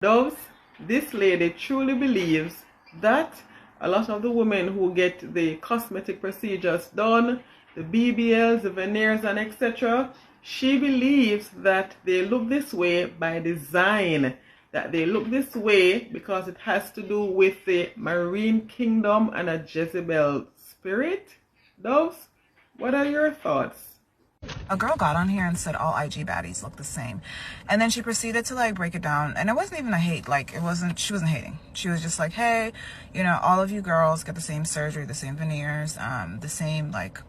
Thus, this lady truly believes that a lot of the women who get the cosmetic procedures done, the BBLs, the veneers, and etc., she believes that they look this way by design, that they look this way because it has to do with the marine kingdom and a Jezebel spirit. Those, what are your thoughts? A girl got on here and said all IG baddies look the same, and then she proceeded to like break it down, and it wasn't even a hate. Like, she wasn't hating. She was just like, hey, you know, all of you girls get the same surgery, the same veneers, the same like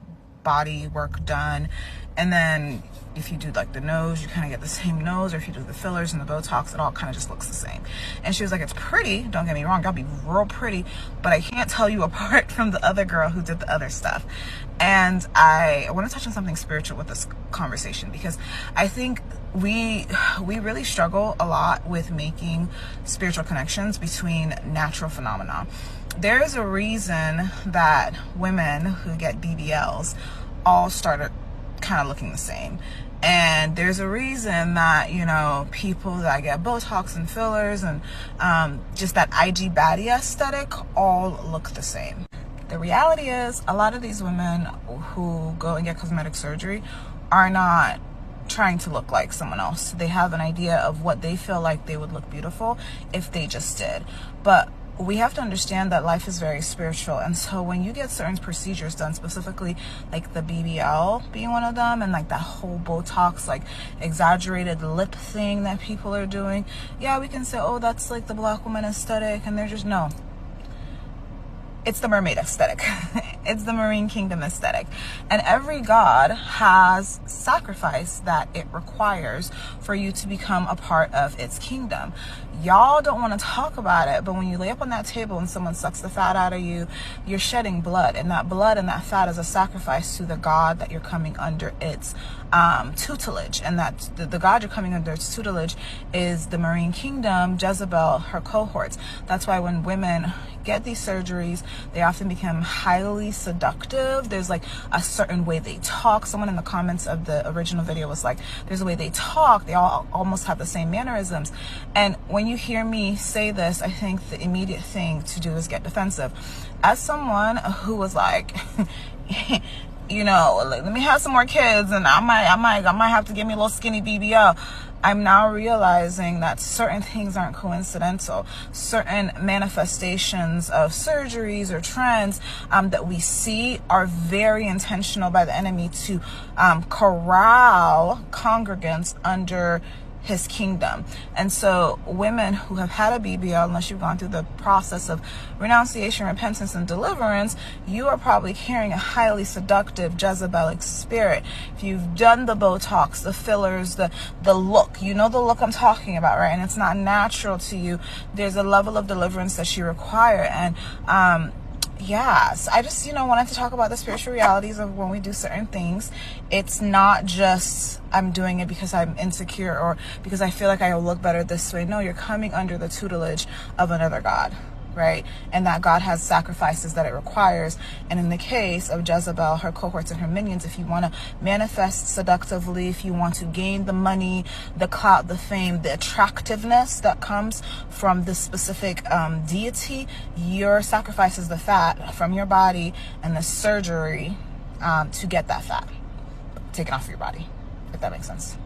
body work done, and then if you do like the nose, you kind of get the same nose, or if you do the fillers and the Botox, it all kind of just looks the same. And she was like, it's pretty, don't get me wrong, y'all be real pretty, but I can't tell you apart from the other girl who did the other stuff. And I want to touch on something spiritual with this conversation, because I think we really struggle a lot with making spiritual connections between natural phenomena. There is a reason that women who get BBLs all started kind of looking the same. And there's a reason that, you know, people that get Botox and fillers and just that IG baddie aesthetic all look the same. The reality is, a lot of these women who go and get cosmetic surgery are not trying to look like someone else. They have an idea of what they feel like they would look beautiful if they just did. But we have to understand that life is very spiritual, and so when you get certain procedures done, specifically like the BBL being one of them, and like that whole Botox, like exaggerated lip thing that people are doing, yeah, we can say, oh, that's like the black woman aesthetic, and they're just, no, it's the mermaid aesthetic. It's the marine kingdom aesthetic. And every god has sacrifice that it requires for you to become a part of its kingdom. Y'all don't want to talk about it, but when you lay up on that table and someone sucks the fat out of you, you're shedding blood, and that blood and that fat is a sacrifice to the god that you're coming under its tutelage. And that the god you're coming under its tutelage is the marine kingdom, Jezebel, her cohorts. That's why when women get these surgeries, they often become highly seductive. There's like a certain way they talk. Someone in the comments of the original video was like, there's a way they talk, they all almost have the same mannerisms. And when you hear me say this, I think the immediate thing to do is get defensive. As someone who was like you know, let me have some more kids and I might have to give me a little skinny BBL, I'm now realizing that certain things aren't coincidental. Certain manifestations of surgeries or trends that we see are very intentional by the enemy to corral congregants under his kingdom. And so women who have had a BBL, unless you've gone through the process of renunciation, repentance, and deliverance, you are probably carrying a highly seductive Jezebelic spirit. If you've done the Botox, the fillers, the look, you know the look I'm talking about, right? And it's not natural to you, there's a level of deliverance that you require. And yes, I just, you know, wanted to talk about the spiritual realities of when we do certain things. It's not just I'm doing it because I'm insecure or because I feel like I will look better this way. No, you're coming under the tutelage of another god, right? And that god has sacrifices that it requires. And in the case of Jezebel, her cohorts and her minions, if you want to manifest seductively, if you want to gain the money, the clout, the fame, the attractiveness that comes from this specific deity, your sacrifice is the fat from your body and the surgery to get that fat taken off your body, if that makes sense.